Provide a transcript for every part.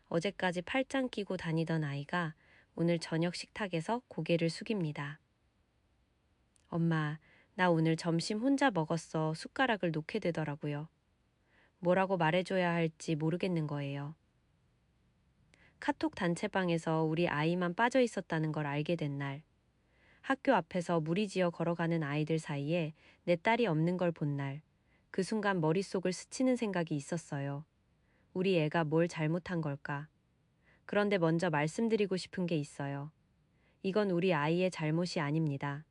어제까지 팔짱 끼고 다니던 아이가 오늘 저녁 식탁에서 고개를 숙입니다. 엄마, 나 오늘 점심 혼자 먹었어. 숟가락을 놓게 되더라고요. 뭐라고 말해줘야 할지 모르겠는 거예요. 카톡 단체방에서 우리 아이만 빠져 있었다는 걸 알게 된 날, 학교 앞에서 무리지어 걸어가는 아이들 사이에 내 딸이 없는 걸 본 날, 그 순간 머릿속을 스치는 생각이 있었어요. 우리 애가 뭘 잘못한 걸까? 그런데 먼저 말씀드리고 싶은 게 있어요. 이건 우리 아이의 잘못이 아닙니다.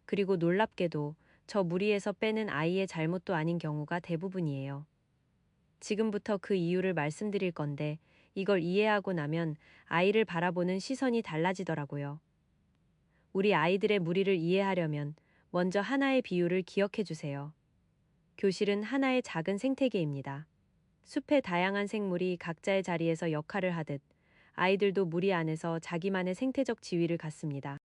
그리고 놀랍게도 저 무리에서 빼는 아이의 잘못도 아닌 경우가 대부분이에요. 지금부터 그 이유를 말씀드릴 건데 이걸 이해하고 나면 아이를 바라보는 시선이 달라지더라고요. 우리 아이들의 무리를 이해하려면 먼저 하나의 비유를 기억해 주세요. 교실은 하나의 작은 생태계입니다. 숲의 다양한 생물이 각자의 자리에서 역할을 하듯 아이들도 무리 안에서 자기만의 생태적 지위를 갖습니다.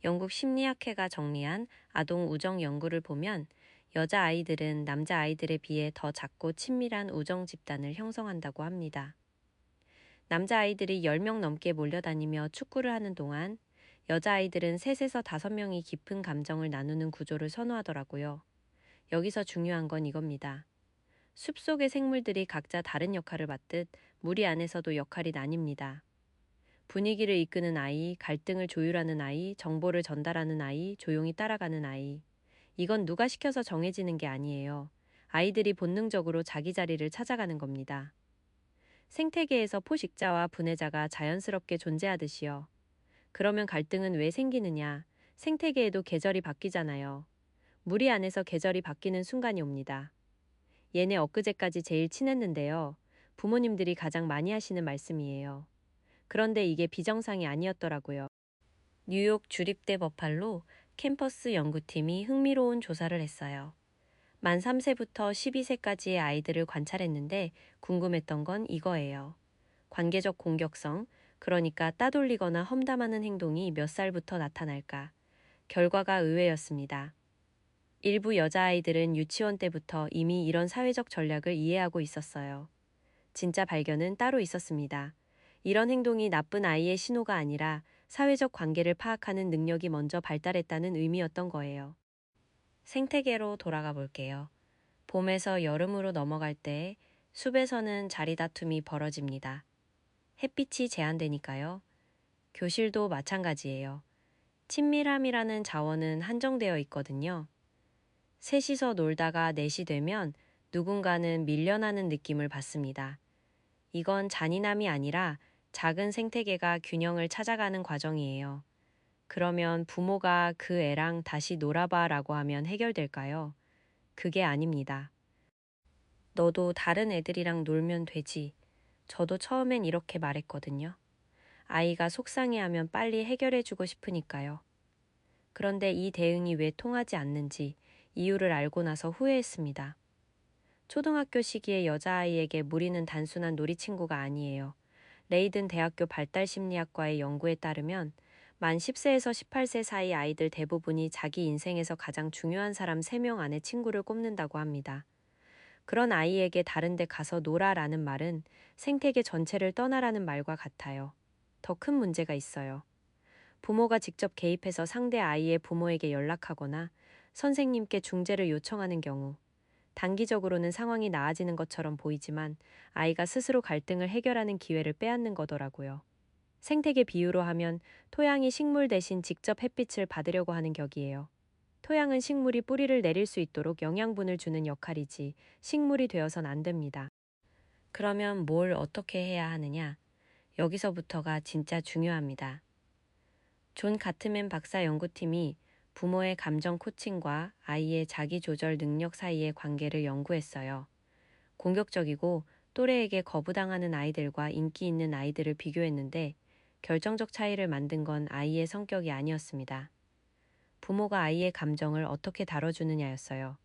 영국 심리학회가 정리한 아동 우정 연구를 보면 여자아이들은 남자아이들에 비해 더 작고 친밀한 우정 집단을 형성한다고 합니다. 남자아이들이 10명 넘게 몰려다니며 축구를 하는 동안 여자아이들은 3에서 5명이 깊은 감정을 나누는 구조를 선호하더라고요. 여기서 중요한 건 이겁니다. 숲속의 생물들이 각자 다른 역할을 맡듯 무리 안에서도 역할이 나뉩니다. 분위기를 이끄는 아이, 갈등을 조율하는 아이, 정보를 전달하는 아이, 조용히 따라가는 아이. 이건 누가 시켜서 정해지는 게 아니에요. 아이들이 본능적으로 자기 자리를 찾아가는 겁니다. 생태계에서 포식자와 분해자가 자연스럽게 존재하듯이요. 그러면 갈등은 왜 생기느냐? 생태계에도 계절이 바뀌잖아요. 무리 안에서 계절이 바뀌는 순간이 옵니다. 얘네 엊그제까지 제일 친했는데요. 부모님들이 가장 많이 하시는 말씀이에요. 그런데 이게 비정상이 아니었더라고요. 뉴욕 주립대 버팔로 캠퍼스 연구팀이 흥미로운 조사를 했어요. 만 3세부터 12세까지의 아이들을 관찰했는데 궁금했던 건 이거예요. 관계적 공격성, 그러니까 따돌리거나 험담하는 행동이 몇 살부터 나타날까? 결과가 의외였습니다. 일부 여자아이들은 유치원 때부터 이미 이런 사회적 전략을 이해하고 있었어요. 진짜 발견은 따로 있었습니다. 이런 행동이 나쁜 아이의 신호가 아니라 사회적 관계를 파악하는 능력이 먼저 발달했다는 의미였던 거예요. 생태계로 돌아가 볼게요. 봄에서 여름으로 넘어갈 때 숲에서는 자리 다툼이 벌어집니다. 햇빛이 제한되니까요. 교실도 마찬가지예요. 친밀함이라는 자원은 한정되어 있거든요. 셋이서 놀다가 넷이 되면 누군가는 밀려나는 느낌을 받습니다. 이건 잔인함이 아니라 작은 생태계가 균형을 찾아가는 과정이에요. 그러면 부모가 그 애랑 다시 놀아봐 라고 하면 해결될까요? 그게 아닙니다. 너도 다른 애들이랑 놀면 되지. 저도 처음엔 이렇게 말했거든요. 아이가 속상해하면 빨리 해결해주고 싶으니까요. 그런데 이 대응이 왜 통하지 않는지 이유를 알고 나서 후회했습니다. 초등학교 시기의 여자아이에게 무리는 단순한 놀이친구가 아니에요. 레이든 대학교 발달심리학과의 연구에 따르면 만 10세에서 18세 사이 아이들 대부분이 자기 인생에서 가장 중요한 사람 3명 안에 친구를 꼽는다고 합니다. 그런 아이에게 다른 데 가서 놀아라는 말은 생태계 전체를 떠나라는 말과 같아요. 더 큰 문제가 있어요. 부모가 직접 개입해서 상대 아이의 부모에게 연락하거나 선생님께 중재를 요청하는 경우, 단기적으로는 상황이 나아지는 것처럼 보이지만 아이가 스스로 갈등을 해결하는 기회를 빼앗는 거더라고요. 생태계 비유로 하면 토양이 식물 대신 직접 햇빛을 받으려고 하는 격이에요. 토양은 식물이 뿌리를 내릴 수 있도록 영양분을 주는 역할이지 식물이 되어선 안 됩니다. 그러면 뭘 어떻게 해야 하느냐? 여기서부터가 진짜 중요합니다. 존 가트맨 박사 연구팀이 부모의 감정 코칭과 아이의 자기 조절 능력 사이의 관계를 연구했어요. 공격적이고 또래에게 거부당하는 아이들과 인기 있는 아이들을 비교했는데 결정적 차이를 만든 건 아이의 성격이 아니었습니다. 부모가 아이의 감정을 어떻게 다뤄주느냐였어요.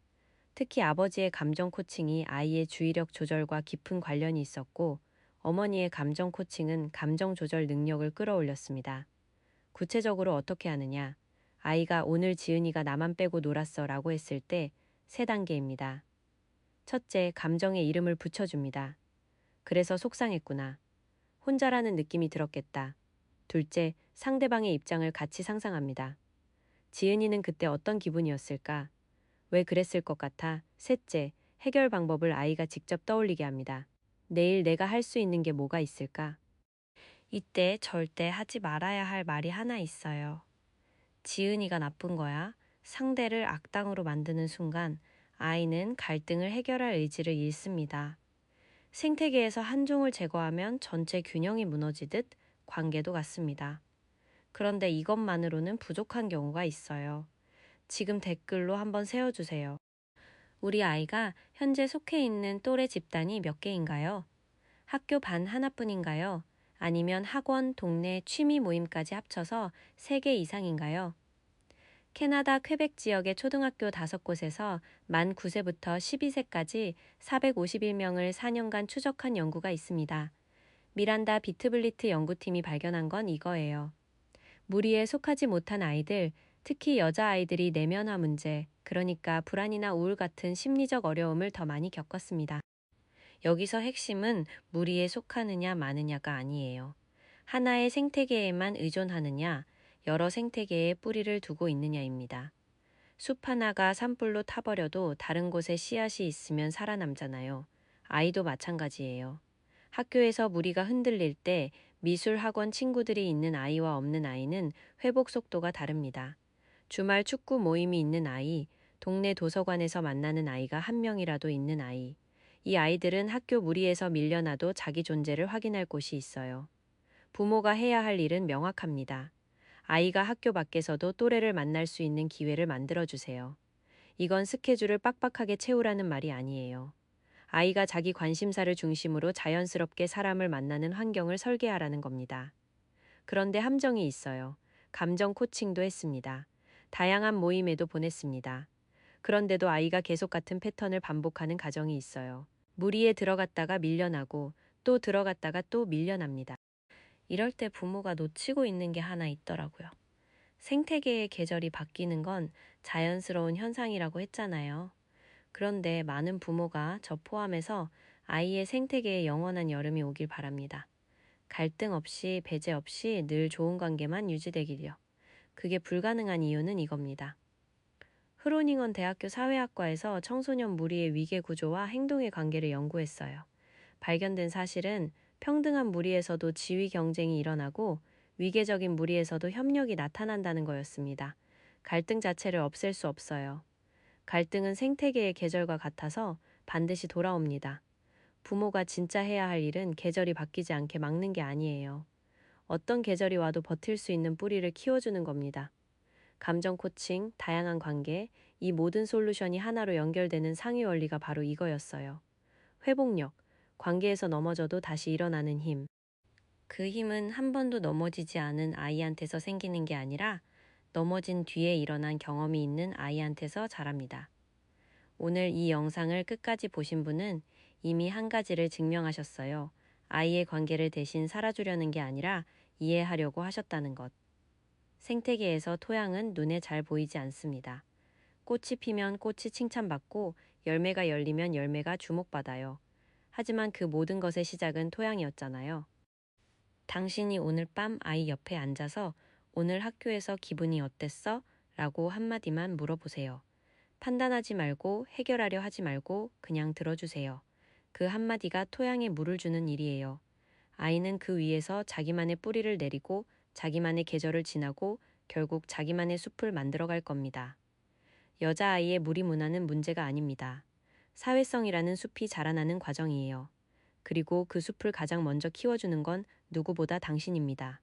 특히 아버지의 감정 코칭이 아이의 주의력 조절과 깊은 관련이 있었고 어머니의 감정 코칭은 감정 조절 능력을 끌어올렸습니다. 구체적으로 어떻게 하느냐? 아이가 오늘 지은이가 나만 빼고 놀았어 라고 했을 때 3단계입니다. 첫째, 감정의 이름을 붙여줍니다. 그래서 속상했구나. 혼자라는 느낌이 들었겠다. 둘째, 상대방의 입장을 같이 상상합니다. 지은이는 그때 어떤 기분이었을까? 왜 그랬을 것 같아? 셋째, 해결 방법을 아이가 직접 떠올리게 합니다. 내일 내가 할 수 있는 게 뭐가 있을까? 이때 절대 하지 말아야 할 말이 하나 있어요. 지은이가 나쁜 거야. 상대를 악당으로 만드는 순간 아이는 갈등을 해결할 의지를 잃습니다. 생태계에서 한 종을 제거하면 전체 균형이 무너지듯 관계도 같습니다. 그런데 이것만으로는 부족한 경우가 있어요. 지금 댓글로 한번 세워주세요. 우리 아이가 현재 속해 있는 또래 집단이 몇 개인가요? 학교 반 하나뿐인가요? 아니면 학원, 동네, 취미 모임까지 합쳐서 3개 이상인가요? 캐나다 퀘벡 지역의 초등학교 5곳에서 만 9세부터 12세까지 451명을 4년간 추적한 연구가 있습니다. 미란다 비트블리트 연구팀이 발견한 건 이거예요. 무리에 속하지 못한 아이들, 특히 여자아이들이 내면화 문제, 그러니까 불안이나 우울 같은 심리적 어려움을 더 많이 겪었습니다. 여기서 핵심은 무리에 속하느냐 마느냐가 아니에요. 하나의 생태계에만 의존하느냐, 여러 생태계에 뿌리를 두고 있느냐입니다. 숲 하나가 산불로 타버려도 다른 곳에 씨앗이 있으면 살아남잖아요. 아이도 마찬가지예요. 학교에서 무리가 흔들릴 때 미술 학원 친구들이 있는 아이와 없는 아이는 회복 속도가 다릅니다. 주말 축구 모임이 있는 아이, 동네 도서관에서 만나는 아이가 한 명이라도 있는 아이. 이 아이들은 학교 무리에서 밀려나도 자기 존재를 확인할 곳이 있어요. 부모가 해야 할 일은 명확합니다. 아이가 학교 밖에서도 또래를 만날 수 있는 기회를 만들어주세요. 이건 스케줄을 빡빡하게 채우라는 말이 아니에요. 아이가 자기 관심사를 중심으로 자연스럽게 사람을 만나는 환경을 설계하라는 겁니다. 그런데 함정이 있어요. 감정 코칭도 했습니다. 다양한 모임에도 보냈습니다. 그런데도 아이가 계속 같은 패턴을 반복하는 가정이 있어요. 무리에 들어갔다가 밀려나고 또 들어갔다가 또 밀려납니다. 이럴 때 부모가 놓치고 있는 게 하나 있더라고요. 생태계의 계절이 바뀌는 건 자연스러운 현상이라고 했잖아요. 그런데 많은 부모가 저 포함해서 아이의 생태계에 영원한 여름이 오길 바랍니다. 갈등 없이 배제 없이 늘 좋은 관계만 유지되길요. 그게 불가능한 이유는 이겁니다. 흐로닝원 대학교 사회학과에서 청소년 무리의 위계 구조와 행동의 관계를 연구했어요. 발견된 사실은 평등한 무리에서도 지위 경쟁이 일어나고 위계적인 무리에서도 협력이 나타난다는 거였습니다. 갈등 자체를 없앨 수 없어요. 갈등은 생태계의 계절과 같아서 반드시 돌아옵니다. 부모가 진짜 해야 할 일은 계절이 바뀌지 않게 막는 게 아니에요. 어떤 계절이 와도 버틸 수 있는 뿌리를 키워주는 겁니다. 감정 코칭, 다양한 관계, 이 모든 솔루션이 하나로 연결되는 상위 원리가 바로 이거였어요. 회복력, 관계에서 넘어져도 다시 일어나는 힘. 그 힘은 한 번도 넘어지지 않은 아이한테서 생기는 게 아니라 넘어진 뒤에 일어난 경험이 있는 아이한테서 자랍니다. 오늘 이 영상을 끝까지 보신 분은 이미 한 가지를 증명하셨어요. 아이의 관계를 대신 살아주려는 게 아니라 이해하려고 하셨다는 것. 생태계에서 토양은 눈에 잘 보이지 않습니다. 꽃이 피면 꽃이 칭찬받고 열매가 열리면 열매가 주목받아요. 하지만 그 모든 것의 시작은 토양이었잖아요. 당신이 오늘 밤 아이 옆에 앉아서 오늘 학교에서 기분이 어땠어? 라고 한마디만 물어보세요. 판단하지 말고 해결하려 하지 말고 그냥 들어주세요. 그 한마디가 토양에 물을 주는 일이에요. 아이는 그 위에서 자기만의 뿌리를 내리고 자기만의 계절을 지나고 결국 자기만의 숲을 만들어갈 겁니다. 여자아이의 무리 문화는 문제가 아닙니다. 사회성이라는 숲이 자라나는 과정이에요. 그리고 그 숲을 가장 먼저 키워주는 건 누구보다 당신입니다.